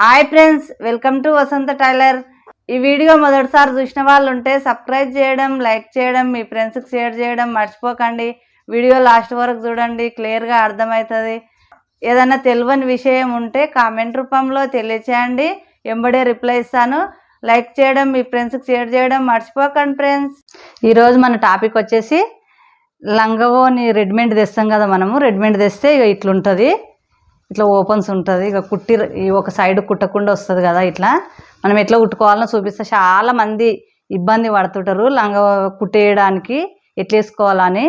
Hi friends, welcome to Vasantha tailor. ఈ video మొదటిసారి చూసిన వాళ్ళు ఉంటే సబ్స్క్రైబ్ చేయడం, లైక్ చేయడం, మీ ఫ్రెండ్స్కి షేర్ చేయడం మర్చిపోకండి. వీడియో లాస్ట్ వరకు చూడండి, క్లియర్గా అర్థమవుతుంది. ఏదైనా తెలియని విషయం ఉంటే కామెంట్ రూపంలో తెలియచేయండి, ఎంబడే రిప్లై ఇస్తాను. లైక్ చేయడం, మీ ఫ్రెండ్స్కి షేర్ చేయడం మర్చిపోకండి ఫ్రెండ్స్. ఈరోజు మన టాపిక్ వచ్చేసి లంగవోని రెడీమేడ్ తెస్తాం కదా. మనము రెడీమేడ్ తెస్తే ఇక ఇట్లుంటుంది, ఇట్లా ఓపెన్స్ ఉంటుంది. ఇక కుట్టి ఒక సైడ్ కుట్టకుండా వస్తుంది కదా. ఇట్లా మనం ఎట్లా కుట్టుకోవాలని చూపిస్తే చాలా మంది ఇబ్బంది పడుతుంటారు లంగా కుట్టేయడానికి, ఎట్లా వేసుకోవాలని.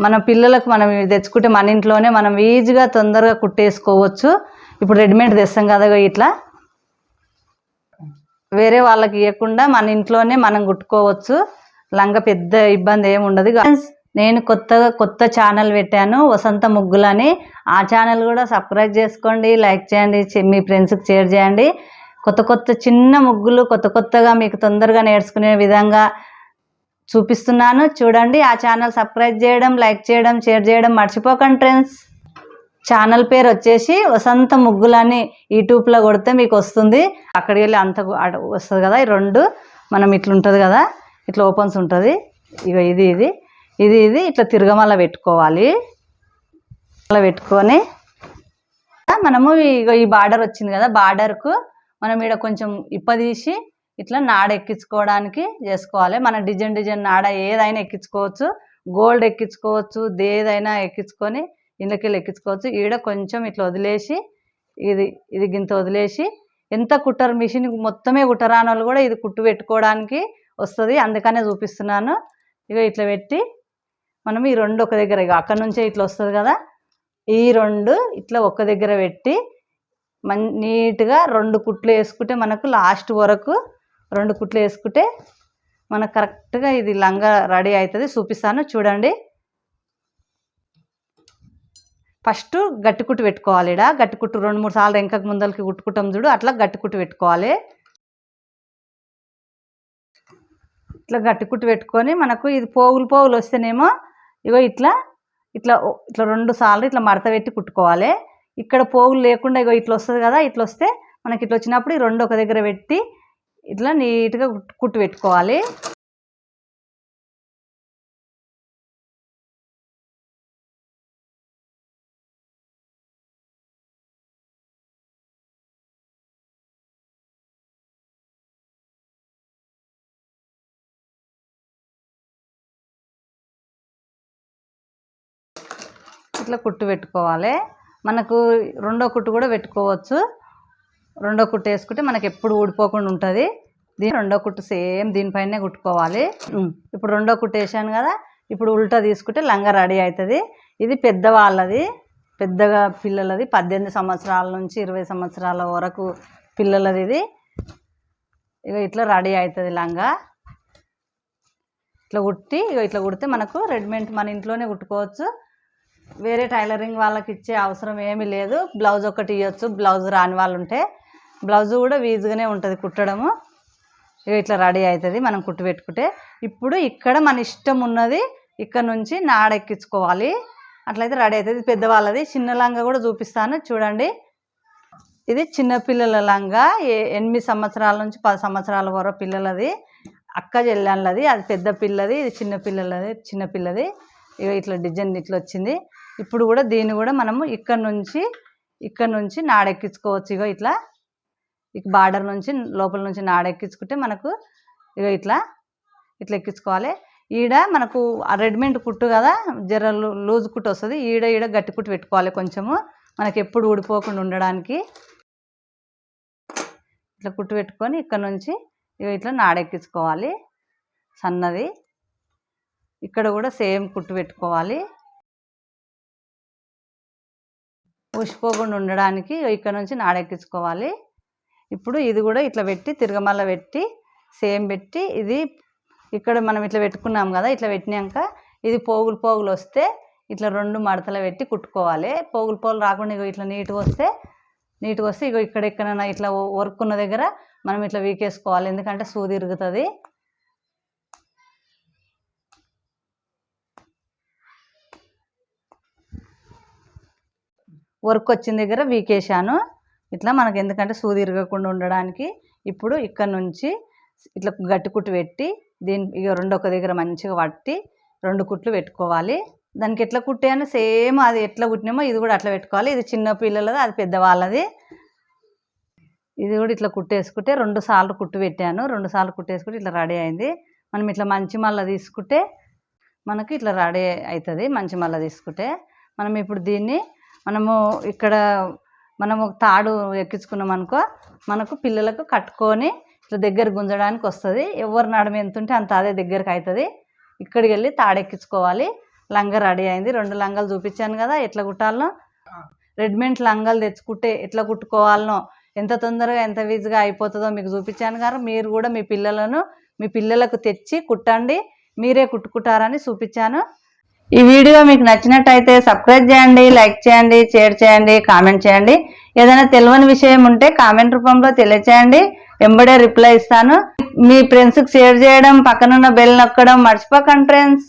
మన పిల్లలకు మనం తెచ్చుకుంటే మన ఇంట్లోనే మనం ఈజీగా తొందరగా కుట్టేసుకోవచ్చు. ఇప్పుడు రెడీమేడ్ తెస్తాం కదా, ఇట్లా వేరే వాళ్ళకి ఇవ్వకుండా మన ఇంట్లోనే మనం కుట్టుకోవచ్చు. లంగా పెద్ద ఇబ్బంది ఏమి ఉండదు. నేను కొత్త ఛానల్ పెట్టాను, వసంత ముగ్గులని. ఆ ఛానల్ కూడా సబ్స్క్రైబ్ చేసుకోండి, లైక్ చేయండి, మీ ఫ్రెండ్స్కి షేర్ చేయండి. కొత్త చిన్న ముగ్గులు కొత్తగా మీకు తొందరగా నేర్చుకునే విధంగా చూపిస్తున్నాను, చూడండి. ఆ ఛానల్ సబ్స్క్రైబ్ చేయడం, లైక్ చేయడం, షేర్ చేయడం మర్చిపోకండి ఫ్రెండ్స్. ఛానల్ పేరు వచ్చేసి వసంత ముగ్గులని. యూట్యూబ్లో కొడితే మీకు వస్తుంది, అక్కడికి వెళ్ళి అంత వస్తుంది కదా. ఈ రెండు మనం ఇట్లుంటుంది కదా, ఇట్లా ఓపెన్స్ ఉంటుంది. ఇక ఇది ఇట్లా తిరగమల పెట్టుకోవాలి. అలా పెట్టుకొని మనము ఈ బార్డర్ వచ్చింది కదా, బార్డర్కు మనం ఇక్కడ కొంచెం ఇప్పదీసి ఇట్లా నాడ ఎక్కించుకోవడానికి చేసుకోవాలి. మన డిజైన్ నాడ ఏదైనా ఎక్కించుకోవచ్చు, గోల్డ్ ఎక్కించుకోవచ్చు, ఏదైనా ఎక్కించుకొని ఇందుకెళ్ళి ఎక్కించుకోవచ్చు. ఈడ కొంచెం ఇట్లా వదిలేసి ఇది గింత వదిలేసి, ఎంత కుట్టరు మిషన్ మొత్తమే కుట్టరాని వాళ్ళు కూడా ఇది కుట్టు పెట్టుకోవడానికి వస్తుంది, అందుకనే చూపిస్తున్నాను. ఇక ఇట్లా పెట్టి మనం ఈ రెండు ఒక దగ్గర, ఇక అక్కడ నుంచే ఇట్లా వస్తుంది కదా, ఈ రెండు ఇట్లా ఒక దగ్గర పెట్టి నీట్గా రెండు కుట్లు వేసుకుంటే మనకు లాస్ట్ వరకు రెండు కుట్లు వేసుకుంటే మనకు కరెక్ట్గా ఇది లంగా రెడీ అవుతుంది. చూపిస్తాను చూడండి. ఫస్ట్ గట్టి కుట్టు పెట్టుకోవాలి. ఇక్కడ గట్టి కుట్టు 2-3 సార్లు వెనకకు ముందలకి కుట్టుకుంటాం చూడు, అట్లా గట్టి కుట్టు పెట్టుకోవాలి. ఇట్లా గట్టి కుట్టు పెట్టుకొని మనకు ఇది పోగులు వస్తేనేమో ఇగో ఇట్లా 2 సార్లు ఇట్లా మడత పెట్టి కుట్టుకోవాలి. ఇక్కడ పోగులు లేకుండా ఇగో ఇట్లా వస్తుంది కదా, ఇట్లా వస్తే మనకి ఇట్లా వచ్చినప్పుడు ఈ రెండు ఒక దగ్గర పెట్టి ఇట్లా నీట్గా కుట్టు పెట్టుకోవాలి. ఇట్లా కుట్టు పెట్టుకోవాలి. మనకు రెండో కుట్టు కూడా పెట్టుకోవచ్చు. రెండో కుట్టు వేసుకుంటే మనకి ఎప్పుడు ఊడిపోకుండా ఉంటుంది. రెండో కుట్టు సేమ్ దీనిపైనే కుట్టుకోవాలి. ఇప్పుడు రెండో కుట్టు వేసాను కదా, ఇప్పుడు ఉల్టా తీసుకుంటే లంగా రెడీ అవుతుంది. ఇది పెద్దవాళ్ళది, పెద్దగా పిల్లలది, 18 సంవత్సరాల నుంచి 20 సంవత్సరాల వరకు పిల్లలది. ఇది ఇక ఇట్లా రెడీ అవుతుంది లంగా. ఇట్లా ఇట్లా కుడితే మనకు రెడీమేడ్ మన ఇంట్లోనే కుట్టుకోవచ్చు. వేరే టైలరింగ్ వాళ్ళకి ఇచ్చే అవసరం ఏమీ లేదు. బ్లౌజ్ ఒకటి ఇవ్వచ్చు, బ్లౌజ్ రాని వాళ్ళు ఉంటే. బ్లౌజ్ కూడా ఈజీగానే ఉంటుంది కుట్టడము. ఇక ఇట్లా రెడీ అవుతుంది మనం కుట్టు పెట్టుకుంటే. ఇప్పుడు ఇక్కడ మన ఇష్టం ఉన్నది ఇక్కడ నుంచి నాడ ఎక్కించుకోవాలి, అట్లయితే రెడీ అవుతుంది. పెద్దవాళ్ళది. చిన్న లంగా కూడా చూపిస్తాను చూడండి. ఇది చిన్నపిల్లల లంగా, 8 సంవత్సరాల నుంచి 10 సంవత్సరాల వరకు పిల్లలది, అక్క చెల్లెళ్ళది. అది పెద్ద పిల్లది, ఇది చిన్నపిల్లది. ఇక ఇట్లా డిజైన్ ఇట్లా వచ్చింది. ఇప్పుడు కూడా దీన్ని కూడా మనము ఇక్కడ నుంచి నాడెక్కించుకోవచ్చు. ఇక ఇట్లా బార్డర్ నుంచి లోపల నుంచి నాడెక్కించుకుంటే మనకు ఇక ఇట్లా ఎక్కించుకోవాలి. ఈడ మనకు రెడీమేడ్ కుట్టు కదా, జర లూజ్ కుట్టు వస్తుంది. ఈడ గట్టి కుట్టు పెట్టుకోవాలి కొంచెము, మనకి ఎప్పుడు ఊడిపోకుండా ఉండడానికి. ఇట్లా కుట్టు పెట్టుకొని ఇక్కడ నుంచి ఇక ఇట్లా నాడెక్కించుకోవాలి సన్నది. ఇక్కడ కూడా సేమ్ కుట్టు పెట్టుకోవాలి, ఊసిపోకుండా ఉండడానికి. ఇక్కడ నుంచి నాడెక్కించుకోవాలి. ఇప్పుడు ఇది కూడా ఇట్లా పెట్టి తిరగమల్ల పెట్టి సేమ్ పెట్టి, ఇది ఇక్కడ మనం ఇట్లా పెట్టుకున్నాం కదా, ఇట్లా పెట్టినాక ఇది పోగులు వస్తే ఇట్లా 2 మడతలు పెట్టి కుట్టుకోవాలి. పోగులు రాకుండా ఇగో ఇట్లా నీట్గా వస్తే ఇగో ఎక్కడైనా ఇట్లా వర్క్ ఉన్న దగ్గర మనం ఇట్లా వీకేసుకోవాలి, ఎందుకంటే సూది ఇరుగుతుంది. వర్క్ వచ్చిన దగ్గర వీకేసాను. ఇట్లా మనకు ఎందుకంటే సూది ఇరగకుండా ఉండడానికి ఇప్పుడు ఇక్కడ నుంచి ఇట్లా గట్టి కుట్టు పెట్టి దీని ఇక రెండొక దగ్గర మంచిగా పట్టి 2 కుట్లు పెట్టుకోవాలి. దానికి ఎట్లా కుట్టాను సేమ్ అది ఎట్లా కుట్టినామో ఇది కూడా అట్లా పెట్టుకోవాలి. ఇది చిన్న పిల్లలది, అది పెద్దవాళ్ళది. ఇది కూడా ఇట్లా కుట్టేసుకుంటే 2 సార్లు కుట్టు పెట్టాను. 2 సార్లు కుట్టేసుకుంటే ఇట్లా రెడీ అయింది. మనం ఇట్లా మంచి మళ్ళీ తీసుకుంటే మనకి ఇట్లా రెడీ అవుతుంది. మంచి మళ్ళీ తీసుకుంటే మనం ఇప్పుడు దీన్ని ఇక్కడ మనము తాడు ఎక్కించుకున్నాం అనుకో, మనకు పిల్లలకు కట్టుకొని ఇట్లా దగ్గర గుంజడానికి వస్తుంది. ఎవరు నడుము ఎంత ఉంటే అంత అదే దగ్గరకు అవుతుంది. ఇక్కడికి వెళ్ళి తాడు ఎక్కించుకోవాలి. లంగా రెడీ అయింది. 2 లంగాలు చూపించాను కదా ఎట్లా కుట్టాలనో. రెడీమేడ్ లంగాలు తెచ్చుకుంటే ఎట్లా కుట్టుకోవాలనో, ఎంత తొందరగా ఎంత ఈజీగా అయిపోతుందో మీకు చూపించాను కదా. మీరు కూడా మీ పిల్లలకు తెచ్చి కుట్టండి, మీరే కుట్టుకుంటారని చూపించాను. ఈ వీడియో మీకు నచ్చినట్టయితే సబ్స్క్రైబ్ చేయండి, లైక్ చేయండి, షేర్ చేయండి, కామెంట్ చేయండి. ఏదైనా తెలియని విషయం ఉంటే కామెంట్ రూపంలో తెలియచేయండి, వెంబడే రిప్లై ఇస్తాను. మీ ఫ్రెండ్స్కి షేర్ చేయడం, పక్కనున్న బెల్ నొక్కడం మర్చిపోకండి ఫ్రెండ్స్.